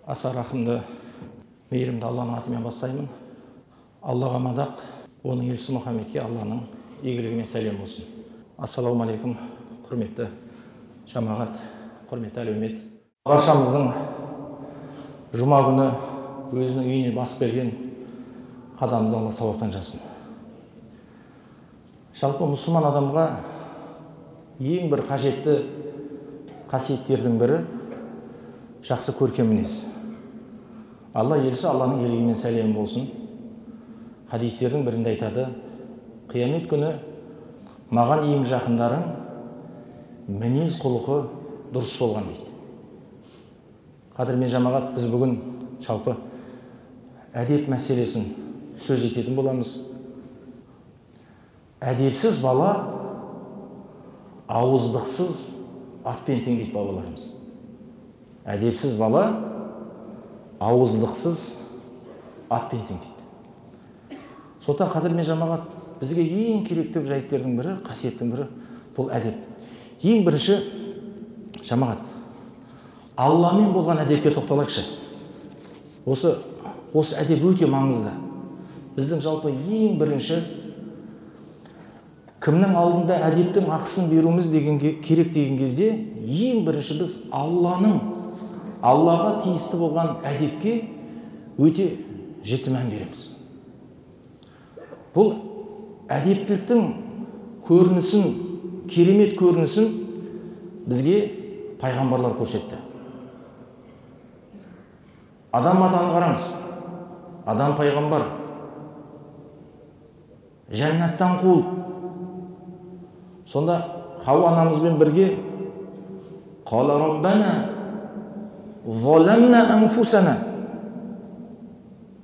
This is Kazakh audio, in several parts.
Аса рахымды, мейірімді Алланың атымен бастаймын. Аллаға мадақ, оның елшісі Мұхаммедке Алланың игілігімен сәлем болсын. Ассаламу алейкум, құрметті жамағат, құрметті әлеумет. Баршамыздың жұма күні өзінің үйіне басып келген қадамымызды Алла сауаптан жазсын. Жалпы мұсылман адамға ең бір қажетті қасиеттердің бірі жақсы көркем мінез. Алла елшісі Алланың елігімен сәлем болсын. Хадистердің бірінде айтады: қиямет күні маған ең жақындарың мінез құлқы дұрыс болған дейді. Қадірмен жамағат, біз бүгін жалпы әдеп мәселесін сөз ететін боламыз. Әдепсіз бала ауыздықсыз атпен тең дейді бабаларымыз. Әдепсіз бала ауыздықсыз атпен тең дейді. Сондықтан қадірмен жамағат, бізге ең керекті жайттердің бірі, қасиеттің бірі бұл әдеп. Ең бірінші жамағат, Алламен болған әдепке тоқталайықшы. Осы әдеп өте маңызды. Біздің жалпы ең бірінші кімнің алдында әдептің ақысын беруіміз керек деген кезде, ең бірінші біз Аллаға тиісті болған әдепке өте жіті мән береміз. Бұл әдептіліктің көрінісін, керемет көрінісін бізге пайғамбарлар көрсетті. Адам атаны қараңыз. Адам пайғамбар. Жәннаттан қуылып, сонда Хауа анамызбен бірге «Қала Раббана ظلمنا أنفسنا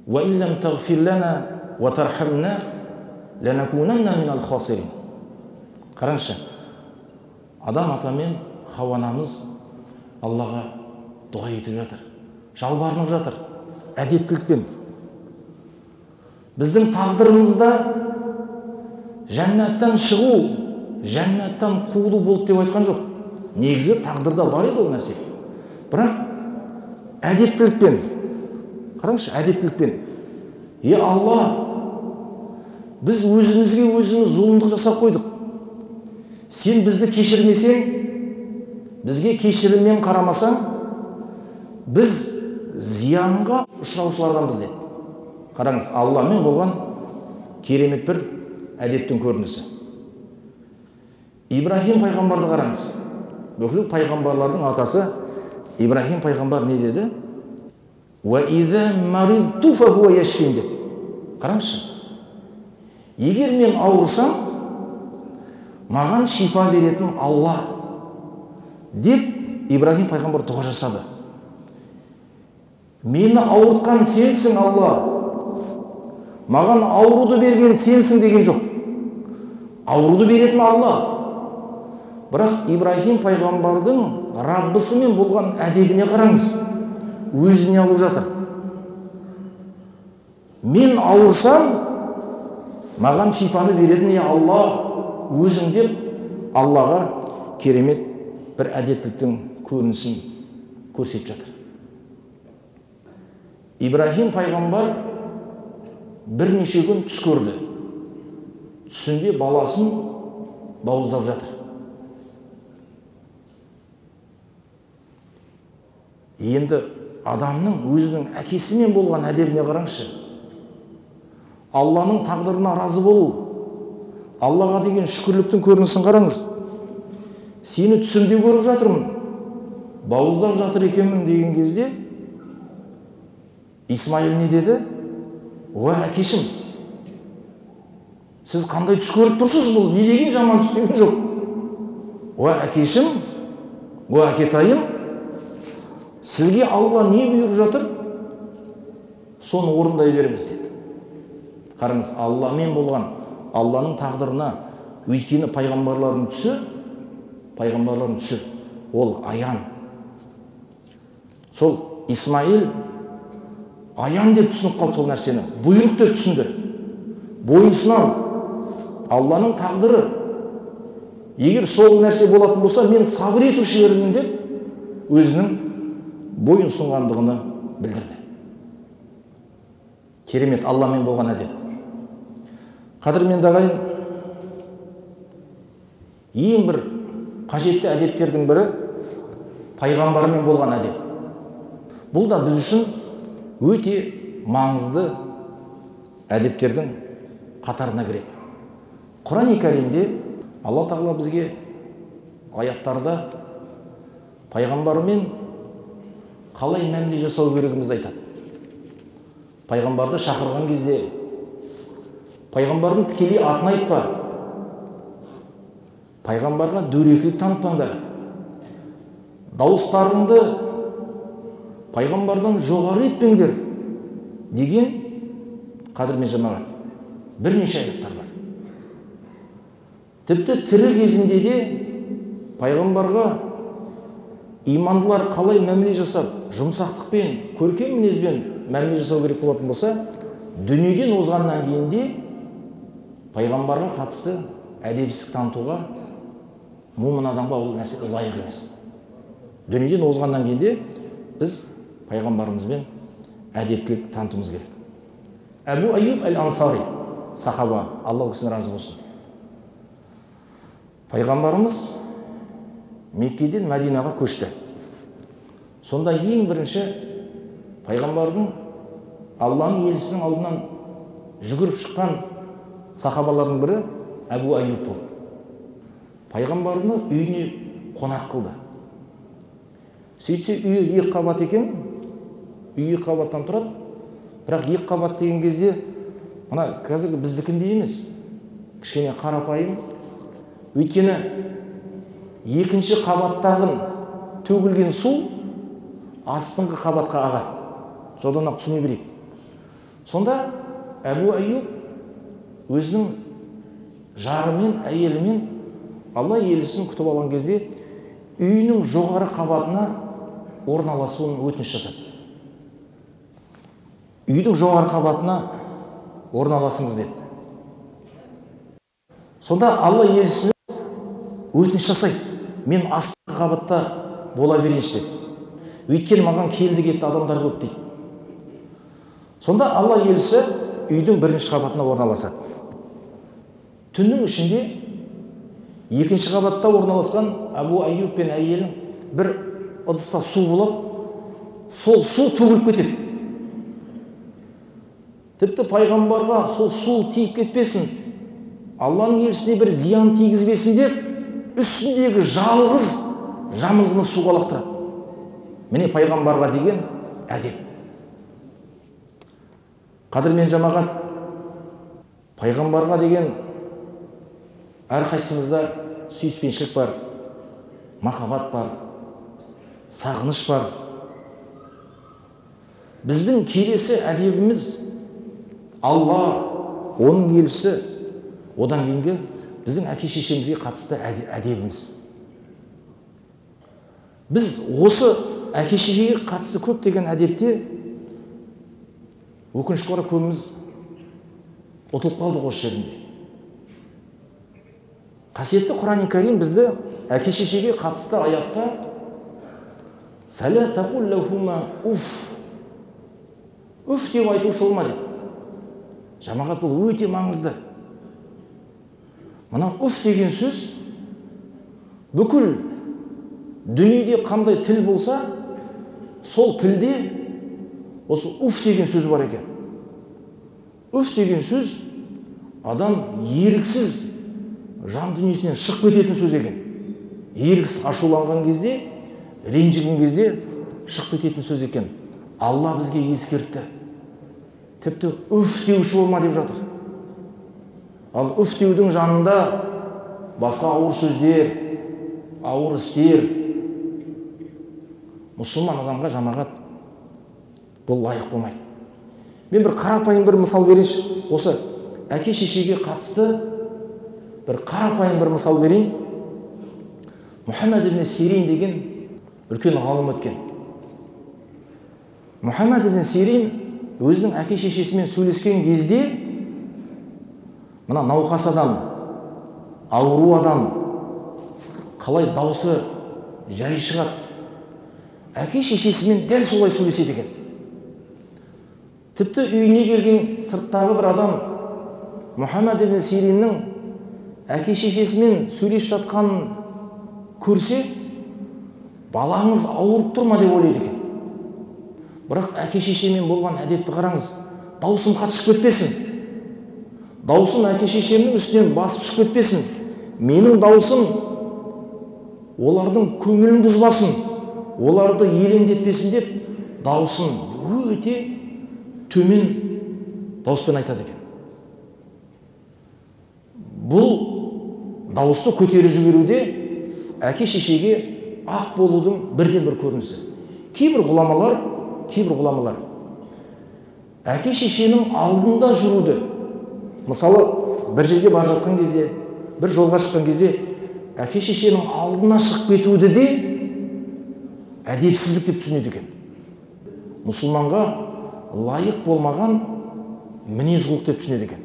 وإن لم تغفر لنا وترحمنا لنكونن من الخاسرين». Қараңызшы, Адам ата мен Хауа анамыз Аллаға дұға етіп жатыр, жалбарынып жатыр, әдептілікпен. Біздің тағдырымызда жәннаттан шығу, жәннаттан қуылу болды деп айтқан жоқ. Негізі тағдырда бар еді ол нәрсе. Бірақ әдептілікпен, қараңызшы, әдептілікпен. Алла, біз өзімізге өзіміз зұлымдық жасап қойдық. Сен бізді кешірмесең, бізге кешіріммен қарамасаң, біз зиянға ұшыраушыларданбыз деді. Қараңыз, Алламен болған керемет бір әдептің көрінісі. Ибрахим пайғамбарды қараңыз. Бүкіл пайғамбарлардың атасы Ибрахим пайғамбар не деді? «Уа-иза маридту фахуа яшфин» деді. Қараңызшы, егер мен ауырсам, маған шипа беретін Алла деп Ибрахим пайғамбар дұға жасады. Мені ауыртқан сенсің, Алла. Маған ауруды берген сенсің деген жоқ. Ауруды беретін Алла. Бірақ Ибрахим пайғамбардың Раббысымен болған әдебіне қараңыз, өзіне алып жатыр. Мен ауырсам, маған шипаны беретін Алла өзің деп Аллаға керемет бір әдептіліктің көрінісін көрсетіп жатыр. Ибрахим пайғамбар бірнеше күн түс көрді. Түсінде баласын бауыздап жатыр. Енді адамның өзінің әкесімен болған әдебіне қараңызшы. Алланың тағдырына разы болу, Аллаға деген шүкірліктің көрінісін қараңыз. Сені түсімде көріп жатырмын, бауыздап жатыр екенмін деген кезде Исмаил не деді? «Уа, әкешім, сіз қандай түс көріп тұрсыз, бұл не деген жаман түс деген жоқ. Уа, әкешім, уа, әкетайым, сізге Алла не бұйырып жатыр, соны орындай беріңіз» деді. Қараңыз, Алламен болған, Алланың тағдырына, өйткені пайғамбарлардың түсі, ол аян. Сол Исмаил аян деп түсініп қалды сол нәрсені, бұйрық деп түсінді. Бойынсынам, Алланың тағдыры. Егер сол нәрсе болатын болса, мен сабыр етушілермін деп өзінің бойын сұнғандығына білдірді. Керемет, Алламен болған әдеп. Қадірменді ағайын, ең бір қажетті әдептердің бірі пайғамбармен болған әдеп. Бұл да біз үшін өте маңызды әдептердің қатарына кіреді. Құран-ы Кәрімде Алла Тағала бізге аяттарда пайғамбармен қалай мәміле жасау керегімізді айтады. Пайғамбарды шақырған кезде пайғамбардың тікелей атын айтпа, пайғамбарға дөрекілік танытпаңдар, дауыстарыңды пайғамбардан жоғары етпеңдер деген қадірмен жамағат бірнеше аяттар бар. Тіпті тірі кезінде де пайғамбарға имандылар қалай мәміле жасап, жұмсақтықпен, көркем мінезбен мәміле жасау керек болатын болса, дүниеден озғаннан кейін де пайғамбарға қатысты әдепсіздік танытуға момын адамға ол нәрсе лайық емес. Дүниеден озғаннан кейін де біз пайғамбарымызбен әдептілік танытуымыз керек. Әбу Айюб әл-Ансари, сахаба, Алла кісіне разы болсын. Пайғамбарымыз Меккеден Мәдинаға көшті. Сонда ең бірінші пайғамбардың Алланың елшісінің алдынан жүгіріп шыққан сахабалардың бірі Әбу Айюб болды. Пайғамбарны үйіне қонақ қылды. Сөйтсе үйі екі қабат екен, үй екі қабаттан тұрады. Бірақ екі қабат деген кезде мына қазіргі біздікіндей емес, кішкене қарапайым. Өйткені екінші қабаттағын төгілген су астыңғы қабатқа ағады. Содан түсіне берейік. Сонда Әбу Айюб өзінің жарымен, әйелімен Алла елшісін күтіп алған кезде үйінің жоғары қабатына орналасуын өтініш жасады. Үйдің жоғары қабатына орналасыңыз деді. Сонда Алла елшісі өтініш жасайды. Мен астыңғы қабатта бола берейінші деді. Өйткені маған келді кетті адамдар көп дейді. Сонда Алла елшісі үйдің бірінші қабатына орналасады. Түннің ішінде екінші қабатта орналасқан Әбу Айюб пен әйелін бір ыдыста су болып, сол су төгіліп кетеді. Тіпті пайғамбарға сол су тиіп кетпесін, Алланың елшісіне бір зиян тигізбесін деп, үстіндегі жалғыз жамылғыны суға лақтырады. Міне пайғамбарға деген әдеп. Қадірмен жамағат, пайғамбарға деген әрқайсымызда сүйіспеншілік бар, махаббат бар, сағыныш бар. Біздің келесі әдебіміз Алла, оның елшісі, одан кейінгі біздің әке-шешемізге қатысты әдебіміз. Біз осы әке-шешеге қатысты көптеген әдепте өкінішке орай көбіміз ұтылып қалдық осы жерінде. Қасиетті Құран-ы Кәрим бізді әке-шешеге қатысты аятта «Фәлә тақул ләхума уф» деп айтушы болма дейді. Жамағат, бұл өте маңызды. Мына уф деген сөз бүкіл дүниеде қандай тіл болса, сол тілде осы уф деген сөз бар екен. Уф деген сөз адам еріксіз жан дүниесінен шығып кететін сөз екен. Еріксіз ашуланған кезде, ренжіген кезде шығып кететін сөз екен. Алла бізге ескертті. Тіпті үф деуші болма деп жатыр. Ал үф деудің жанында басқа ауыр сөздер, ауыр істер. Мұсылман адамға жамағат бұл лайық болмайды. Мен бір қарапайым бір мысал берейінші. Осы әке-шешеге қатысты бір қарапайым бір мысал берейін. Мұхаммед ибн Сирин деген үлкен ғалым өткен. Мұхаммед ибн Сирин өзінің әке-шешесімен сөйлескен кезде мына науқас адам, ауру адам қалай даусы жай шығады. Әке-шешесімен дәл солай сөйлеседі екен. Тіпті үйіне келген сырттағы бір адам Мұхаммад ибн Сириннің әке шешесімен сөйлесіп жатқанын көрсе, балаңыз ауырып тұр ма деп ойлайды екен. Бірақ әке шешемен болған әдепті қараңыз, даусым қатты шығып кетпесін. Даусым әке шешемнің үстінен басып шығып кетпесін. Менің даусым олардың көңілін бұзбасын, оларды елеңдетпесін деп, даусын өте төмен дауыспен айтады екен. Бұл дауысты көтеріп жіберуде әке шешеге ақ болудың бірден бір көрінісі. Кейбір ғұламалар әке шешенің алдында жүруді, мысалы бір жерге бара жатқан кезде, бір жолға шыққан кезде әке шешенің алдына шығып кетуді де әдепсіздік деп түсінеді екен. Мұсылманға лайық болмаған мінез-құлық деп түсінеді екен.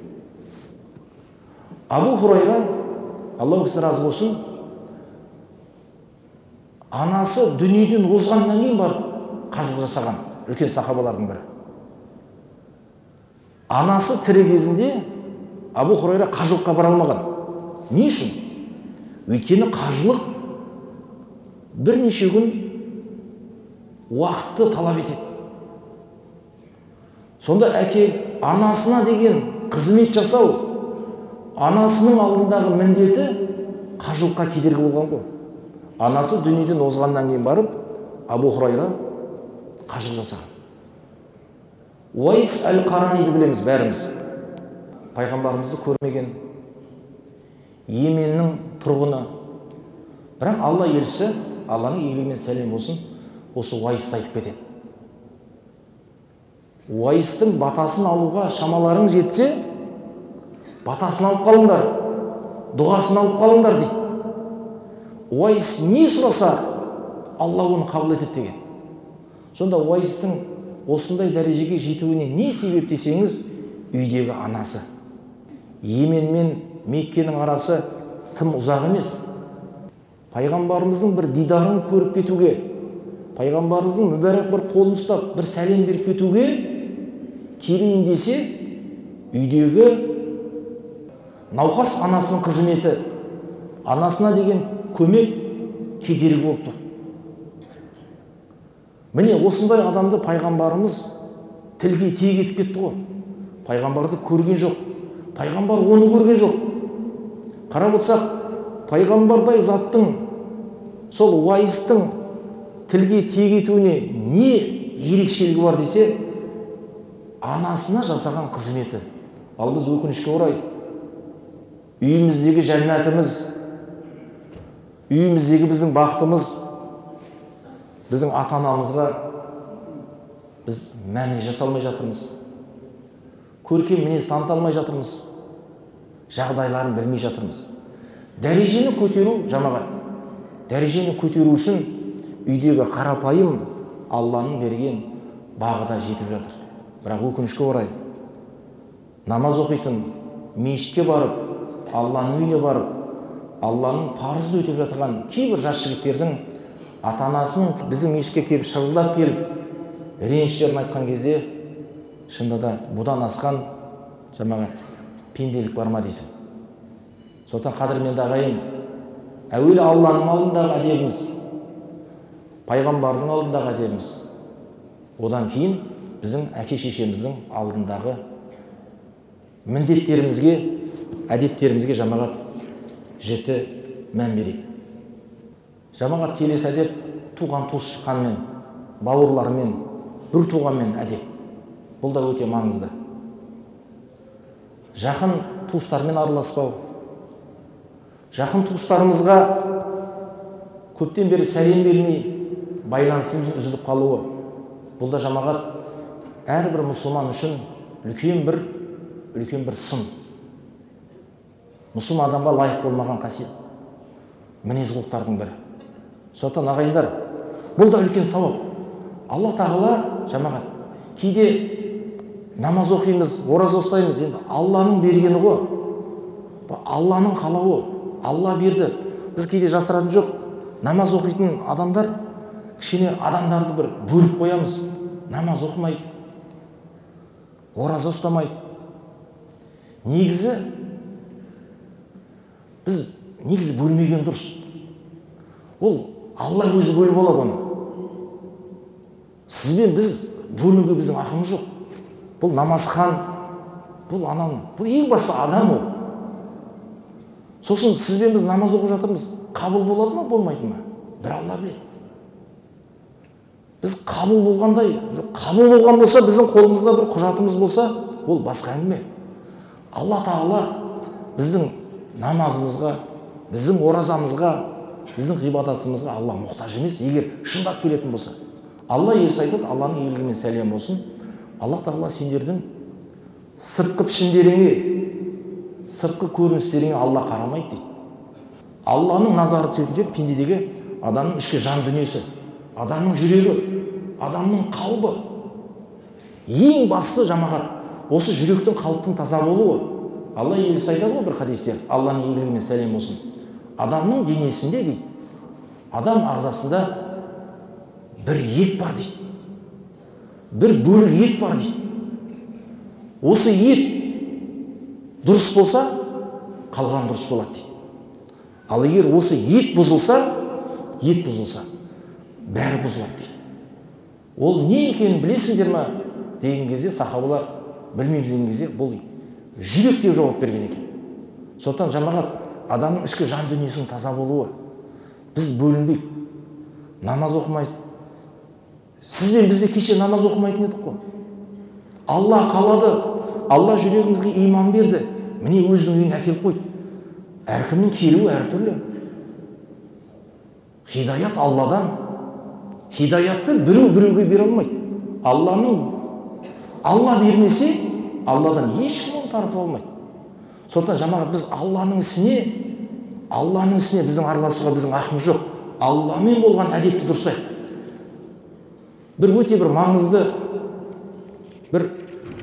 Абу Хурайра, Алла өзі разы болсын, анасы дүниеден озғаннан кейін барып қажылық жасаған үлкен сахабалардың бірі. Анасы тірі кезінде Абу Хурайра қажылыққа бара алмаған. Не үшін? Өйткені қажылық бірнеше күн уақытты талап етеді. Сонда әке анасына деген қызмет жасау, анасының алдындағы міндеті қажылыққа кедергі болған ғой. Анасы дүниеден озғаннан кейін барып Абу Хурайра қажылық жасаған. Уайс әл-Қараниді білеміз бәріміз. Пайғамбарымызды көрмеген Йеменнің тұрғыны. Бірақ Алла елшісі, Алланың игілігімен сәлем болсын, осы Уайсты айтып кетеді. Уайстың батасын алуға шамаларың жетсе, батасын алып қалыңдар, дұғасын алып қалыңдар дейді. Уайс не сұраса, Алла оны қабыл етеді деген. Сонда Уайстың осындай дәрежеге жетуіне не себеп десеңіз, үйдегі анасы. Йемен мен Меккенің арасы тым ұзақ емес. Пайғамбарымыздың бір дидарын көріп кетуге, пайғамбарымыздың мүбәрәк бір қолын ұстап, бір сәлем беріп кетуге келейін десе, үйдегі науқас анасының қызметі, анасына деген көмек кедергі болып тұр. Міне осындай адамды пайғамбарымыз тілге тиек етіп кетті ғой. Пайғамбарды көрген жоқ, пайғамбар оны көрген жоқ. Қарап отырсақ, пайғамбардай заттың, сол Уайстың тілге тиек етуіне не ерекшелігі бар десе, анасына жасаған қызметі. Ал біз өкінішке орай, үйіміздегі жәннатымыз, үйіміздегі біздің бақытымыз, біздің ата-анамызға біз мәміле жасалмай жатырмыз. Көркем мінез таныта алмай жатырмыз. Жағдайларын білмей жатырмыз. Дәрежені көтеру, жамағат, дәрежені көтеру үшін үйдегі қарапайым Алланың берген бағыда жетіп жатыр. Бірақ өкінішке орай, намаз оқитын, мешітке барып, Алланың үйіне барып, Алланың парызды өтеп жатырған кейбір жас жігіттердің ата-анасының біздің мешітке келіп шырылдап келіп, реніштерін айтқан кезде, шынында да бұдан асқан жамағат пенделік бар ма дейсің. Сондықтан қадірменді ағайын, әуелі Алланың алдындағы әдебіміз, пайғамбардың алдындағы әдебіміз, одан кейін біздің әке шешеміздің алдындағы міндеттерімізге, әдептерімізге жамағат жіті мән берейік. Жамағат келесі әдеп туған туысқанмен, бауырлармен, бір туғанмен әдеп. Бұл да өте маңызды. Жақын туыстармен араласпау, жақын туыстарымызға көптен бері сәлем бермей, байланысымыздың үзіліп қалуы. Бұл да жамағат әрбір мұсылман үшін үлкен бір сын. Мұсылман адамға лайық болмаған қасиет, мінез-құлықтардың бірі. Сондықтан ағайындар, бұл да үлкен сауап. Алла тағала жамағат, кейде намаз оқимыз, ораза ұстаймыз, енді Алланың бергені ғой. Алланың қалауы, Алла берді. Біз кейде жасыратын жоқ, намаз оқитын адамдар, кішкене адамдарды бір бөліп қоямыз. Намаз оқымайды. ораза ұстамайды. Негізі біз бөлмеген дұрыс. Ол Алла өзі бөліп алады оны. Сізбен біз бөлуге біздің ақымыз жоқ. Бұл намазхан, бұл анау, бұл ең басты адам ол. Сосын сізбен біз намаз оқып жатырмыз. Қабыл болады ма, болмайды ма? Бір Алла біледі. Біз қабыл болғандай, қабыл болған болса, біздің қолымызда бір құжатымыз болса, ол басқа әңгіме. Алла Тағала біздің намазымызға, біздің оразамызға, біздің ғибадатымызға Алла мұқтаж емес, егер шындап келетін болса. Алла елші айтады, Алланың игілігі мен сәлем болсын. Алла Тағала сендердің сыртқы пішіндеріңе, сыртқы көріністеріңе Алла қарамайды дейді. Алланың назары түсетін жер пендедегі адамның ішкі жан дүниесі, адамның жүрегі, адамның қалбы. Ең бастысы жамағат, осы жүректің қалыптың таза болуы. Алла елші айтады ғой бір хадисте, Алланың игілігі мен сәлем болсын. Адамның денесінде дейді, адам ағзасында бір ет бар дейді. Бір бөлік ет бар дейді. Осы ет дұрыс болса, қалған дұрыс болады дейді. Ал егер осы ет бұзылса, бәрі бұзылады дейді. Ол не екенін білесіңдер ме деген кезде сахабалар білмейміз деген кезде бұл жүрек деп жауап берген екен. Сондықтан жамағат, адамның ішкі жан дүниесінің таза болуы. Біз бөлінбейік, намаз оқымайды. Сізбен бізде кеше намаз оқымайтын едік қой. Алла қалады, Алла жүрегімізге иман берді. Міне өзінің үйіне әкеліп қойды. Әркімнің келуі әртүрлі. Хидаят Алладан. Хидаятты біреуге бере алмайды. Алла бермесе, Алладан ешкім оны тартып алмайды. Сондықтан жамағат, біз Алланың ісіне біздің араласуға біздің ақымыз жоқ. Алламен болған әдепті дұрыстайық. Өте маңызды,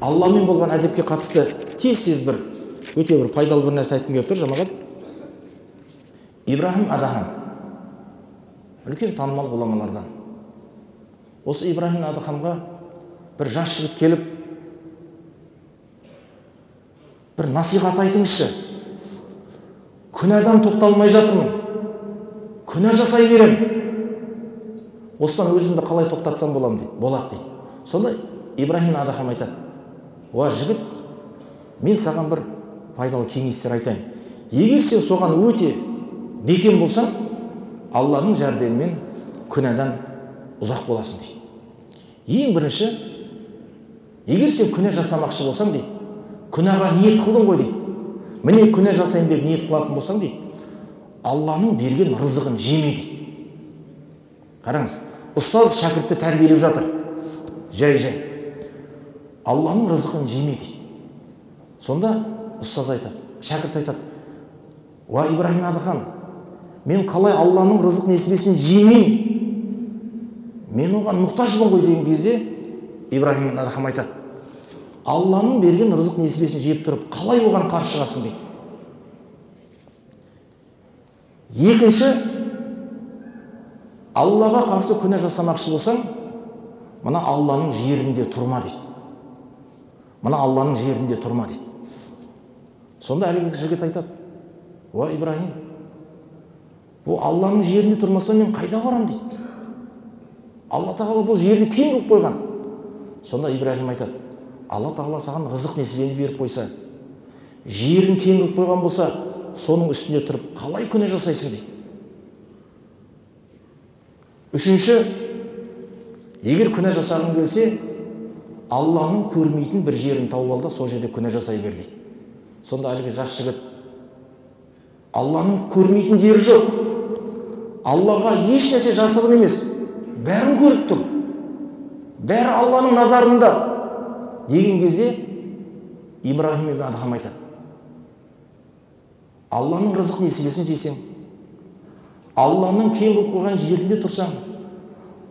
Алламен болған әдепке қатысты тез өте пайдалы бір нәрсе айтқым келіп тұр жамағат. Ибрахим Адахам, үлкен танымал ғұламалардан. Осы Ибрахим Адахамға бір жас жігіт келіп, бір насихат айтыңызшы. Күнәдан тоқталмай жатырмын. Күнә жасай берем. Осыдан өзімді қалай тоқтатсам болады дейді. Сонда Ибрахим Адахам айтады: "Уа жігіт, мен саған бір пайдалы кеңестер айтайын. Егер сен соған өте бекем болсаң, Алланың жәрдемімен күнәдан ұзақ боласың" дейді. Ең бірінші, егер сен күнә жасамақшы болсаң дейді, күнәға ниет қылдың ғой дейді. Міне күнә жасайын деп ниет қылатын болсаң дейді, Алланың берген рызығын жеме дейді. Қараңыз, ұстаз шәкіртті тәрбиелеп жатыр. Жай. Алланың рызығын жеме дейді. Сонда ұстаз айтады, шәкірт айтады: "Уа Ибрахим Адахам, мен қалай Алланың рызық несібесін жемеймін? Мен оған мұқтажбын ғой" деген кезде Ибрахим Адахам айтады: "Алланың берген рызық несібесін жеп тұрып, қалай оған қарсы шығасың" дейді. Екінші, Аллаға қарсы күнә жасамақшы болсаң, мына Алланың жерінде тұрма дейді. Сонда әлгі жігіт айтады: "Уа Ибрахим, бұл Алланың жерінде тұрмаса мен қайда барам" дейді. Алла Тағала бұл жерді кең қылып қойған. Сонда Ибрахим айтады: "Алла Тағала саған рызық несібені беріп қойса, жерін кең қылып қойған болса, соның үстінде тұрып қалай күнә жасайсың" дейді. Үшінші, егер күнә жасағың келсе, Алланың көрмейтін бір жерін тауып ал да сол жерде күнә жасай бер дейді. Сонда әлгі жас жігіт: "Алланың көрмейтін жері жоқ. Аллаға еш нәрсе жасырын емес. Бәрін көріп тұр. Бәрі Алланың назарында" деген кезде Ибрахим Адахам айтады: "Алланың рызық несібесін жесең, Алланың кең қылып қойған жерінде тұрсаң,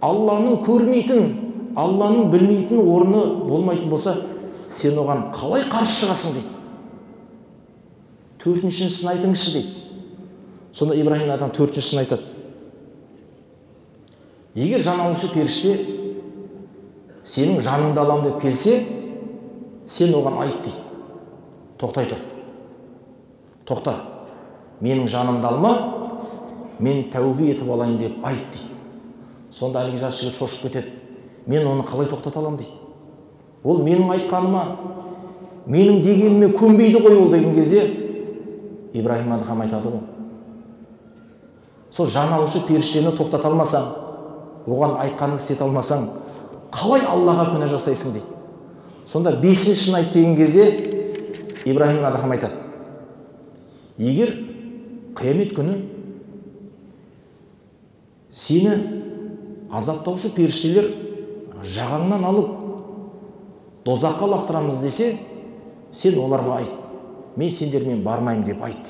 Алланың көрмейтін, Алланың білмейтін орны болмайтын болса, сен оған қалай қарсы шығасың" дейді. Төртіншісін айтыңызшы дейді. Сонда Ибрахим Адахам төртіншісін айтады: "Егер жан алушы періште сенің жаныңды алам деп келсе, сен оған айт дейді. Тоқтай тұр. Тоқта. Менің жанымды алма, мен тәубе етіп алайын деп айт дейді. Сонда әлгі жас жігіт шошып кетеді. Мен оны қалай тоқтата аламын дейді. Ол менің айтқаныма, менің дегеніме көнбейді ғой ол деген кезде Ибраһим Адхам айтады ғой. Сол жан алушы періштені тоқтата алмасаң, оған айтқанын істете алмасаң, қалай Аллаға күнә жасайсың дейді. Сонда бесіншісін айт деген кезде Ибраһим Адхам айтады. Егер қиямет күні сені азаптаушы періштелер жағаңнан алып дозаққа лақтырамыз десе, сен оларға айт. Мен сендермен бармаймын деп айт.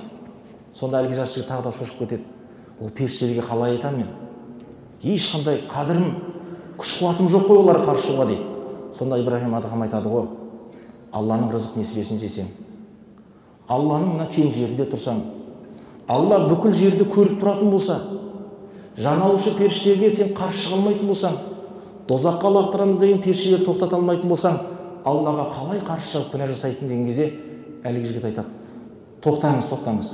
Сонда әлгі жас жігіт тағы да шошып кетеді. Ол періштелерге қалай айтамын мен? Ешқандай қадірім, күш-қуатым жоқ қой оларға қарсы шығуға дейді. Сонда Ибраһим Адхам айтады ғой, Алланың рызық несібесін жесең, Алланың мына кең жерінде тұрсаң, Алла бүкіл жерді көріп тұратын болса, жан алушы періштеге сен қарсы шыға алмайтын болсаң, дозаққа лақтырамыз деген періштелерді тоқтата алмайтын болсаң, Аллаға қалай қарсы шығып күнә жасайсың деген кезде әлгі жігіт айтады. Тоқтаңыз, тоқтаңыз.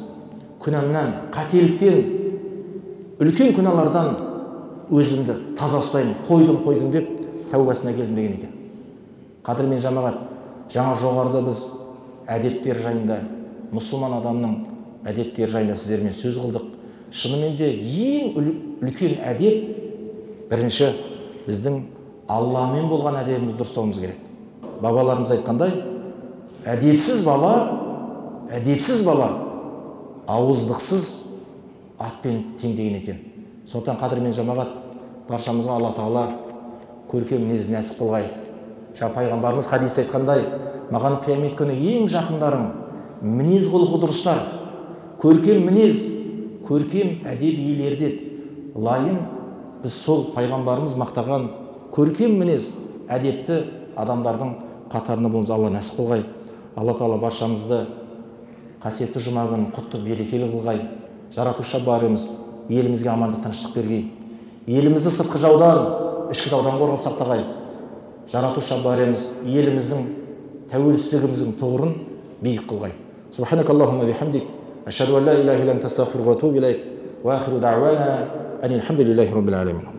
Күнәмнен, қателіктен, үлкен күнәлардан өзімді таза ұстаймын, қойдым деп тәубасына келдім деген екен. Қадірмен жамағат, жаңа жоғарыда біз әдептер жайында, мұсылман адамның әдептер жайында сіздермен сөз қылдық. Шынымен де ең үлкен әдеп бірінші біздің Алламен болған әдебімізді ұстауымыз керек. Бабаларымыз айтқандай, әдепсіз бала ауыздықсыз атпен тең деген екен. Сондықтан қадірмен жамағат, баршамызға Алла Тағала көркем мінез нәсіп қылғай. Жаңа пайғамбарымыз хадисте айтқандай, маған қиямет күні ең жақындарым мінез құлқы дұрыстар, көркем мінез, көркем әдеп иелері деді. Лайым біз сол пайғамбарымыз мақтаған көркем мінез, әдепті адамдардың қатарына болуымыз Алла нәсіп қылғай. Алла Тағала баршамызды қасиетті жұма күнін құтты берекелі қылғай. Жаратушы барымыз елімізге амандық, тыныштық бергей. Елімізді сыртқы жаудан, ішкі даудан қорғап сақтағай. Жаратушы барымыз еліміздің тәуелсіздігіміздің тұғырын биік қылғай. Субханакаллахумма бихамдик, ашхаду ан ла илаха илля анта, астағфирука ва атубу илейк, ва ахиру дa'wana анил хамдулиллахи rabbil alamin.